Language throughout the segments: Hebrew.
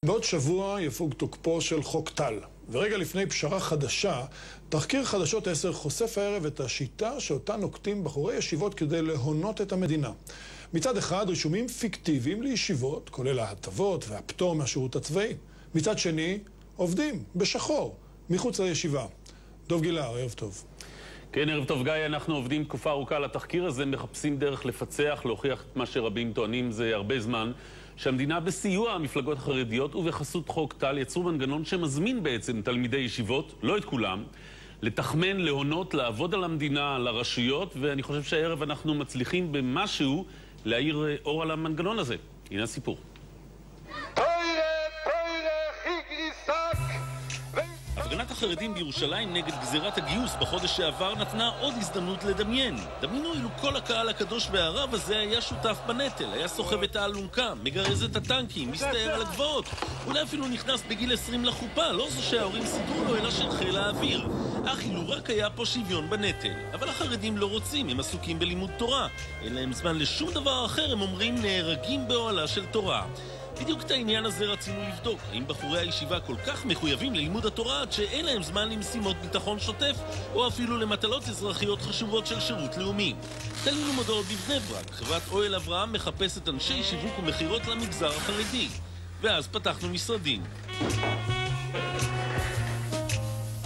בעוד שבוע יפוג תוקפו של חוק טל, ורגע לפני פשרה חדשה, תחקיר חדשות 10 חושף הערב את השיטה שאותה נוקטים בחורי ישיבות כדי להונות את המדינה. מצד אחד, רישומים פיקטיביים לישיבות, כולל ההטבות והפטור מהשירות הצבאי. מצד שני, עובדים בשחור, מחוץ לישיבה. דוב גילהר, ערב טוב. כן, ערב טוב גיא, אנחנו עובדים תקופה ארוכה על התחקיר הזה, מחפשים דרך לפצח, להוכיח את מה שרבים טוענים זה הרבה זמן, שהמדינה בסיוע המפלגות החרדיות ובחסות חוק טל יצרו מנגנון שמזמין בעצם תלמידי ישיבות, לא את כולם, לתחמן, להונות, לעבוד על המדינה, על הרשויות, ואני חושב שהערב אנחנו מצליחים במשהו להאיר אור על המנגנון הזה. הנה הסיפור. הפגנת החרדים בירושלים נגד גזירת הגיוס בחודש שעבר נתנה עוד הזדמנות לדמיין. דמיינו אילו כל הקהל הקדוש והרב הזה היה שותף בנטל, היה סוחב את האלונקה, מגרז את הטנקים, מסתער על הגבעות. אולי אפילו נכנס בגיל 20 לחופה, לא זו שההורים סידרו לו אלא של חיל האוויר. אך אילו רק היה פה שוויון בנטל. אבל החרדים לא רוצים, הם עסוקים בלימוד תורה. אין להם זמן לשום דבר אחר, הם אומרים נהרגים באוהלה של תורה. בדיוק את העניין הזה רצינו לבדוק, האם בחורי הישיבה כל כך מחויבים ללימוד התורה עד שאין להם זמן למשימות ביטחון שוטף או אפילו למטלות אזרחיות חשובות של שירות לאומי. תלינו מודעות בבני ברק, חברת אוהל אברהם מחפשת אנשי שיווק ומחירות למגזר החרדי. ואז פתחנו משרדים.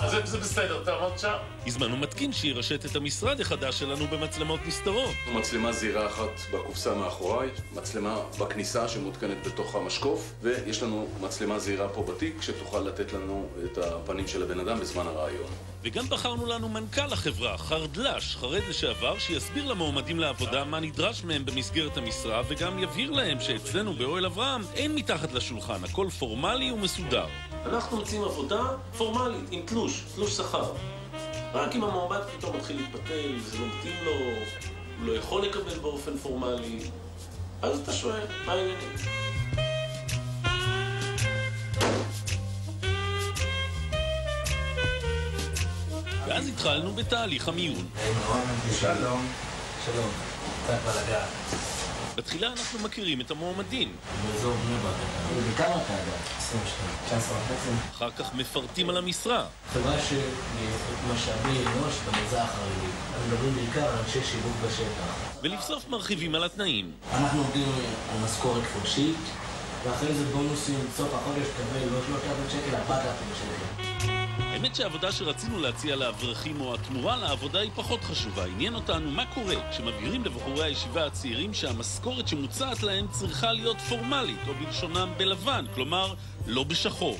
אז זה בסדר, תעמוד שם. הזמנו מתקין שירשת את המשרד החדש שלנו במצלמות נסתרות. מצלמה זהירה אחת בקופסה מאחוריי, מצלמה בכניסה שמותקנת בתוך המשקוף, ויש לנו מצלמה זהירה פה בתיק שתוכל לתת לנו את הפנים של הבן אדם בזמן הרעיון. וגם בחרנו לנו מנכ"ל החברה, חרדל"ש, חרד לשעבר, שיסביר למועמדים לעבודה מה נדרש מהם במסגרת המשרה, וגם יבהיר להם שאצלנו באוהל אברהם אין מתחת לשולחן, הכל פורמלי ומסודר. אנחנו רוצים עבודה פורמלית, עם תלוש שכר. רק אם המועמד פתאום מתחיל להתפתל, זה לא מתאים לו, הוא לא יכול לקבל באופן פורמלי, אז אתה שואל, מה העניינים? ואז התחלנו בתהליך המיון. שלום. שלום. קצת בלגן. בתחילה אנחנו מכירים את המועמדים. באזור בני ברק. בכמה אתה יודע? 22. 19 וחצי. אחר כך מפרטים על המשרה. חברה שמשאבי אנוש במגזר החרדי. אנחנו מדברים בעיקר על אנשי שיווק בשטח. ולבסוף מרחיבים על התנאים. אנחנו עובדים על משכורת חודשית, ואחרי זה בונוסים, סוף החודש תקבל לא 3,000 שקל, 4,000 שקל. האמת שהעבודה שרצינו להציע לאברכים או התמורה לעבודה היא פחות חשובה. עניין אותנו מה קורה כשמבהירים לבחורי הישיבה הצעירים שהמשכורת שמוצעת להם צריכה להיות פורמלית, או בלשונם בלבן, כלומר לא בשחור.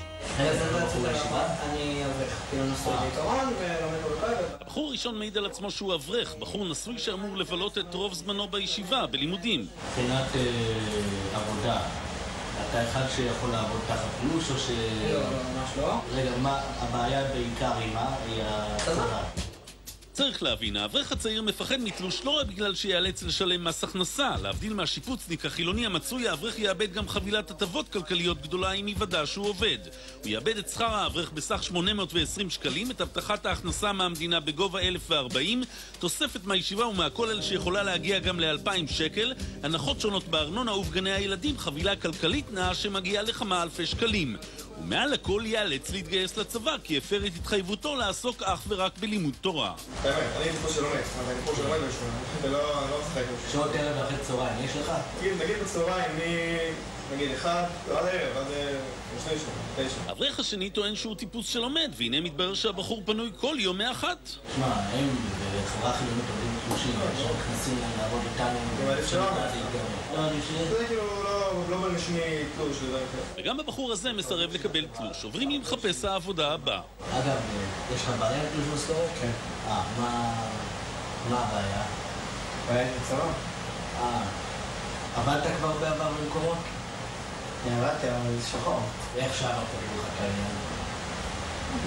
הבחור הראשון מעיד על עצמו שהוא אברך, בחור נשוי שאמור לבלות את רוב זמנו בישיבה, בלימודים. מבחינת עבודה, אתה אחד שיכול לעבוד תחת פלוש או ש... לא, ממש לא. רגע, מה הבעיה בעיקר היא הצבא? צריך להבין, האברך הצעיר מפחד מתלוש לא רק בגלל שיאלץ לשלם מס הכנסה. להבדיל מהשיפוצניק החילוני המצוי, האברך יאבד גם חבילת הטבות כלכליות גדולה עם היוודע שהוא עובד. הוא יאבד את שכר האברך בסך 820 שקלים, את הבטחת ההכנסה מהמדינה בגובה 1,040, תוספת מהישיבה ומהכולל שיכולה להגיע גם ל2,000 שקל, הנחות שונות בארנונה ובגני הילדים, חבילה כלכלית נאה שמגיעה לכמה אלפי שקלים. ומעל הכל ייאלץ להתגייס לצבא, כי הפר את התחייבותו לעסוק אך ורק בלימוד תורה. באמת, אני הייתי פה שלומד, אבל אני פה שלומד ולא משחק. שעות ערב ואחרי צהריים, יש לך? נגיד בצהריים, נגיד 1, עד הערב, עד 9. האברך השני טוען שהוא טיפוס שלומד, והנה מתברר שהבחור פנוי כל יום מאחת. שמע, הם בחברה חילונית עובדים תלושים, עכשיו נכנסים לעבוד איתנו. זה כאילו לא ברשמי תלוש לדעת. וגם הבחור הזה מסרב לקבל תלוש. עוברים למחפש העבודה הבא. אגב, יש לך בעיה לתלוש משכורת? כן. מה הבעיה? בעיה קצרה. עבדת כבר בעבר במקומות? עבדתי, אבל זה שחור. ואיך שעברת לך את העניין?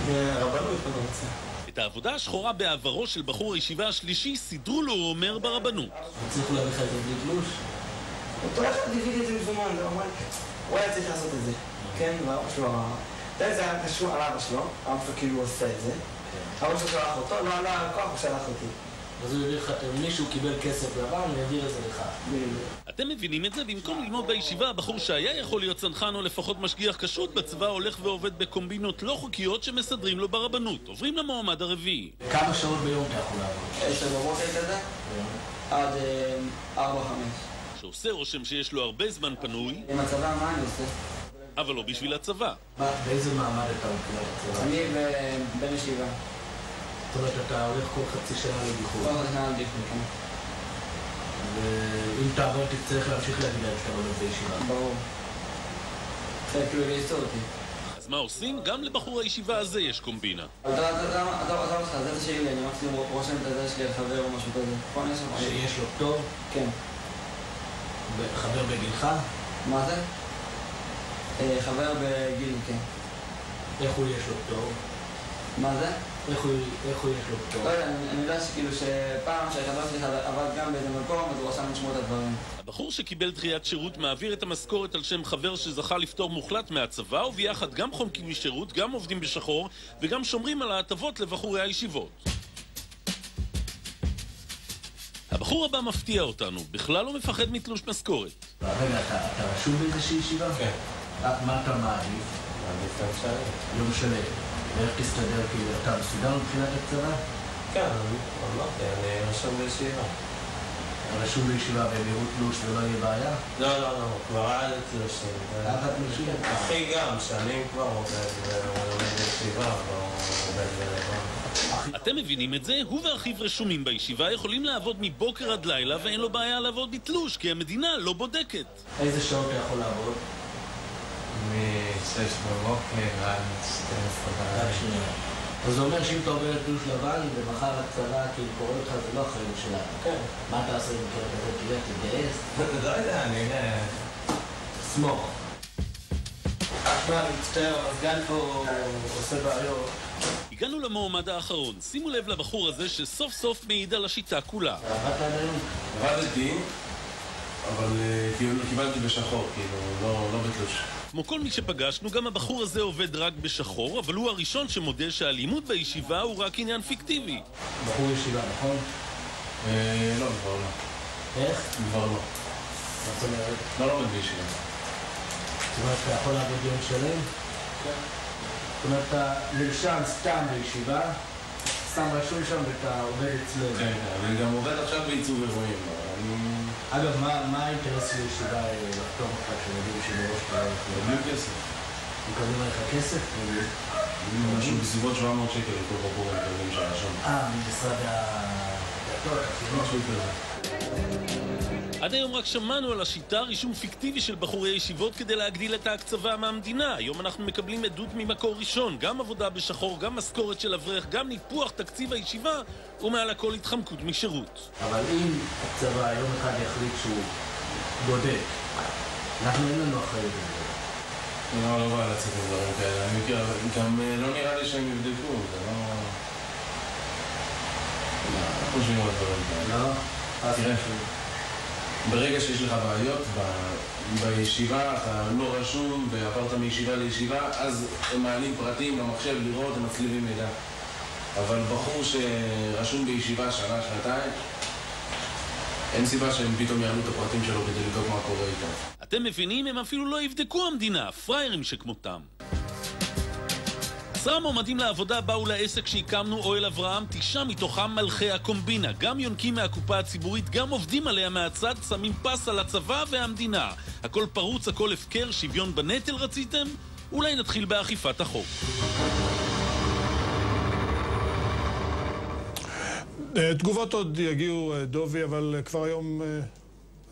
זה רבנות, אני רוצה. את העבודה השחורה בעברו של בחור הישיבה השלישי סידרו לו, הוא אומר, ברבנות. הצליחו להביא לך את זה בלי תלוש? אותו אחד הביא את זה מזומן, הוא היה צריך לעשות את זה. כן, ואבא שלו, זה היה קשור על אבא שלו, אבא שלו כאילו עושה את זה. אבא שלו שלח אותו, לא על הכוח, הוא שלח אותי. אז הוא יביא לך, מישהו קיבל כסף לבן, הוא יעביר את זה לך. אתם מבינים את זה? במקום ללמוד בישיבה, הבחור שהיה יכול להיות צנחן או לפחות משגיח כשרות בצבא הולך ועובד בקומבינות לא חוקיות שמסדרים לו ברבנות. עוברים למועמד הרביעי. כמה שעות ביום אתה יכול לעבוד? 10 בבוקר כזה, עד 4-5. שעושה רושם שיש לו הרבה זמן פנוי, עם הצבא, מה אני עושה? אבל לא בשביל הצבא. באיזה מעמד אתה מבחינת הצבא? אני בן ישיבה. זאת אומרת, אתה הולך כל חצי שנה לביחור. כל חצי שנה לביחור, כן. ואם תעבור תצטרך להמשיך להגיד להם שאתה הולך בישיבה. ברור. זה כאילו להסתור אותי. אז מה עושים? גם לבחור הישיבה הזה יש קומבינה. אתה אותך, זה תשאיר לי, אני מקסימום רושם את הזה שלי לחבר או משהו כזה. שיש לו פטור? כן. חבר בגילך? מה זה? חבר בגיל, כן. איך הוא יש לו פטור? מה זה? איך הוא יש לו פטור? לא יודע, אני יודע שכאילו שפעם שהחבר שלי עבד גם באיזה מקום, אז הוא רשם לשמור את הדברים. הבחור שקיבל דחיית שירות מעביר את המשכורת על שם חבר שזכה לפטור מוחלט מהצבא, וביחד גם חומקים משירות, גם עובדים בשחור, וגם שומרים על ההטבות לבחורי הישיבות. הבחור הבא מפתיע אותנו, בכלל לא מפחד מתלוש משכורת. רגע, אתה רשום באיזושהי ישיבה? כן. מה אתה מעדיף? מעדיף את המשלם. לא משנה. ואיך תסתדר, כאילו, אתה מסודר מבחינת הקצרה? כן, אמרתי, אני רשום בישיבה. רשום בישיבה והם יראו תלוש ולא יהיה בעיה? לא, כבר היה לי תלושים. תחת תלושים? אחי גם, שנים כבר עובד בישיבה, כבר עובד בלבן. אתם מבינים את זה? הוא ואחיו רשומים בישיבה, יכולים לעבוד מבוקר עד לילה ואין לו בעיה לעבוד בתלוש, כי המדינה לא בודקת. איזה שעות אתה יכול לעבוד? מ-6 בבוקר עד 12 בלילה. אז זה אומר שאם אתה עובר תלוש לבן ומחר הצבא כאילו קורא לך, זה לא אחריות שלנו. כן. מה אתה עושה במקרה כזה? תלך, תתגייס? לא יודע, אני אראה. סמוך. מה, אני מצטער, המזגן פה עושה בעיות. הגענו למועמד האחרון. שימו לב לבחור הזה שסוף סוף מעיד על השיטה כולה. עבדת עד היום? עבדתי, אבל קיבלתי בשחור, כאילו, לא בתלוש. כמו כל מי שפגשנו, גם הבחור הזה עובד רק בשחור, אבל הוא הראשון שמודה שהלימוד בישיבה הוא רק עניין פיקטיבי. בחור ישיבה, נכון? לא, כבר לא. איך? כבר לא. מה זאת אומרת? לא לומד בישיבה. זאת אומרת, אתה יכול לעבוד יום שלם? כן. זאת אומרת, אתה נרשם סתם בישיבה, סתם רשום שם ואתה עובד אצלנו. כן, אני גם עובד עכשיו בעיצוב אירועים. אגב, מה האינטרס של ישיבה לחתום אותך כשנגיד שבראש פעם? בלי כסף. מקבלים עליך כסף? משהו בסביבות 700 שקל לכל בחור מקבלים שהיה שם. ממשרד הדתות, משהו כזה. עד היום רק שמענו על השיטה רישום פיקטיבי של בחורי ישיבות כדי להגדיל את ההקצבה מהמדינה. היום אנחנו מקבלים עדות ממקור ראשון, גם עבודה בשחור, גם משכורת של אברך, גם ניפוח תקציב הישיבה, ומעל הכל התחמקות משירות. אבל אם הצבא יום אחד יחליט שהוא בודק, אנחנו אין לנו אחריות לזה. לא בא לצאת לדברים כאלה. אני מכיר, גם לא נראה לי שהם יבדקו, זה לא... לא חושבים על דברים כאלה. לא? תראה, ברגע שיש לך בעיות בישיבה, אתה לא רשום ועברת מישיבה לישיבה, אז הם מעלים פרטים במחשב לראות, הם מצליבים מידע. אבל בחור שרשום בישיבה שנה, שנתיים, אין סיבה שהם פתאום יעלו את הפרטים שלו כדי לבדוק מה קורה איתם. אתם מבינים? הם אפילו לא יבדקו המדינה, פריירים שכמותם. 10 מועמדים לעבודה באו לעסק שהקמנו, אוהל אברהם, 9 מתוכם מלכי הקומבינה. גם יונקים מהקופה הציבורית, גם עובדים עליה מהצד, שמים פס על הצבא והמדינה. הכל פרוץ, הכל הפקר, שוויון בנטל רציתם? אולי נתחיל באכיפת החוק. תגובות עוד יגיעו, דובי, אבל כבר היום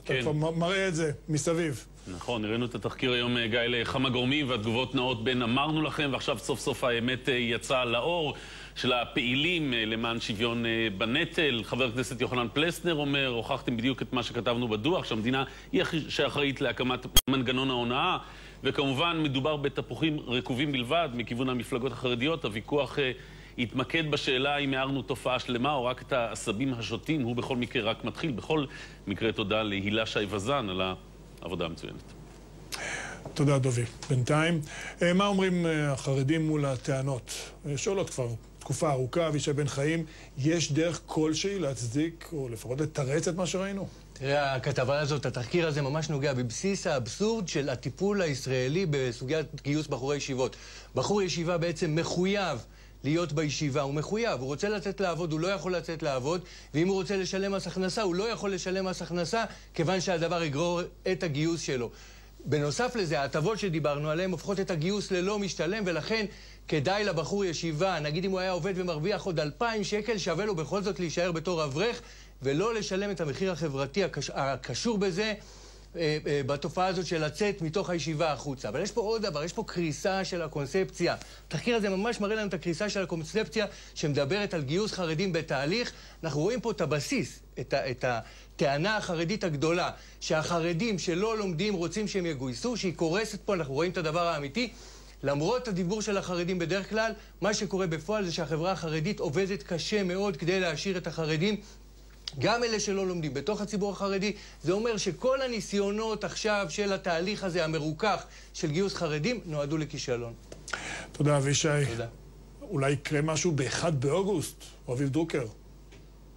אתה כבר מראה את זה מסביב. נכון, ראינו את התחקיר היום, גיא, לכמה גורמים, והתגובות נעות בין אמרנו לכם, ועכשיו סוף סוף האמת יצאה לאור של הפעילים למען שוויון בנטל. חבר הכנסת יוחנן פלסנר אומר, הוכחתם בדיוק את מה שכתבנו בדוח, שהמדינה היא שאחראית להקמת מנגנון ההונאה, וכמובן מדובר בתפוחים רקובים בלבד מכיוון המפלגות החרדיות. הוויכוח התמקד בשאלה אם הערנו תופעה שלמה או רק את העשבים השוטים. הוא בכל מקרה רק מתחיל. בכל מקרה תודה להילה שי וזן על העבודה המצוינת. תודה דובי. בינתיים, מה אומרים החרדים מול הטענות? שואלות כבר תקופה ארוכה, אבישי בן חיים, יש דרך כלשהי להצדיק, או לפחות לתרץ את מה שראינו? תראה, הכתבה הזאת, התחקיר הזה ממש נוגע בבסיס האבסורד של הטיפול הישראלי בסוגיית גיוס בחורי ישיבות. בחור ישיבה בעצם מחויב להיות בישיבה, הוא מחויב, הוא רוצה לצאת לעבוד, הוא לא יכול לצאת לעבוד, ואם הוא רוצה לשלם מס הכנסה, הוא לא יכול לשלם מס הכנסה, כיוון שהדבר יגרור את הגיוס שלו. בנוסף לזה, ההטבות שדיברנו עליהן הופכות את הגיוס ללא משתלם, ולכן כדאי לבחור ישיבה, נגיד אם הוא היה עובד ומרוויח עוד 2,000 שקל, שווה לו בכל זאת להישאר בתור אברך, ולא לשלם את המחיר החברתי הקשור בזה, בתופעה הזאת של לצאת מתוך הישיבה החוצה. אבל יש פה עוד דבר, יש פה קריסה של הקונספציה. התחקיר הזה ממש מראה לנו את הקריסה של הקונספציה שמדברת על גיוס חרדים בתהליך. אנחנו רואים פה את הבסיס, את הטענה החרדית הגדולה, שהחרדים שלא לומדים רוצים שהם יגויסו, שהיא קורסת פה, אנחנו רואים את הדבר האמיתי. למרות הדיבור של החרדים בדרך כלל, מה שקורה בפועל זה שהחברה החרדית עובדת קשה מאוד כדי להשאיר את החרדים, גם אלה שלא לומדים בתוך הציבור החרדי. זה אומר שכל הניסיונות עכשיו של התהליך הזה המרוכך של גיוס חרדים נועדו לכישלון. תודה, אבישי. תודה. אולי יקרה משהו ב-1 באוגוסט, אביב דרוקר.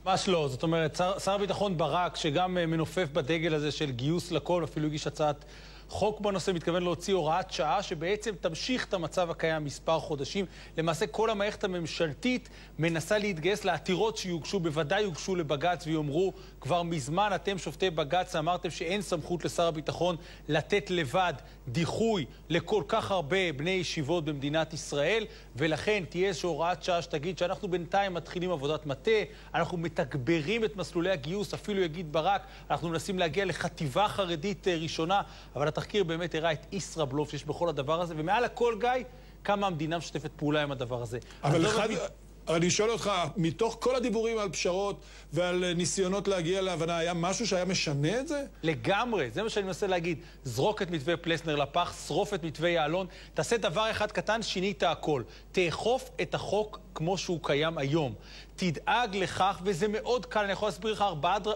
ממש לא. זאת אומרת, שר הביטחון ברק, שגם מנופף בדגל הזה של גיוס לכל, אפילו הגיש הצעת חוק בנושא, מתכוון להוציא הוראת שעה שבעצם תמשיך את המצב הקיים מספר חודשים. למעשה כל המערכת הממשלתית מנסה להתגייס לעתירות שיוגשו, בוודאי יוגשו לבג"ץ ויאמרו, כבר מזמן אתם שופטי בג"ץ אמרתם שאין סמכות לשר הביטחון לתת לבד דיחוי לכל כך הרבה בני ישיבות במדינת ישראל, ולכן תהיה איזושהי הוראת שעה שתגיד שאנחנו בינתיים מתחילים עבודת מטה, אנחנו מתגברים את מסלולי הגיוס, אפילו יגיד ברק, אנחנו מנסים להגיע לחטיבה חרדית ראשונה, אבל התחקיר באמת הראה את ישראבלוף שיש בכל הדבר הזה, ומעל הכל, גיא, כמה המדינה משתפת פעולה עם הדבר הזה. אבל אני שואל אותך, מתוך כל הדיבורים על פשרות ועל ניסיונות להגיע להבנה, היה משהו שהיה משנה את זה? לגמרי, זה מה שאני מנסה להגיד. זרוק את מתווה פלסנר לפח, שרוף את מתווה יעלון, תעשה דבר אחד קטן, שינית הכל. תאכוף את החוק כמו שהוא קיים היום. תדאג לכך, וזה מאוד קל, אני יכול להסביר לך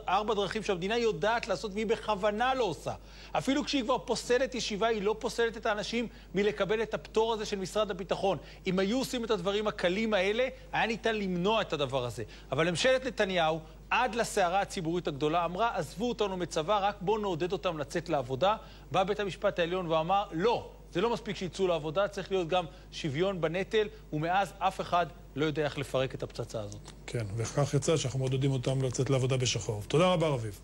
4 דרכים שהמדינה יודעת לעשות, והיא בכוונה לא עושה. אפילו כשהיא כבר פוסלת ישיבה, היא לא פוסלת את האנשים מלקבל את הפטור הזה של משרד הביטחון. אם היו עושים את הדברים הקלים האלה, היה ניתן למנוע את הדבר הזה. אבל ממשלת נתניהו, עד לסערה הציבורית הגדולה, אמרה, עזבו אותנו מצבא, רק בואו נעודד אותם לצאת לעבודה. בא בית המשפט העליון ואמר, לא, זה לא מספיק שיצאו לעבודה, צריך להיות גם שוויון בנטל, ומאז אף אחד לא יודע איך לפרק את הפצצה הזאת. כן, וכך יצא שאנחנו מעודדים אותם לצאת לעבודה בשחור. תודה רבה, רביב.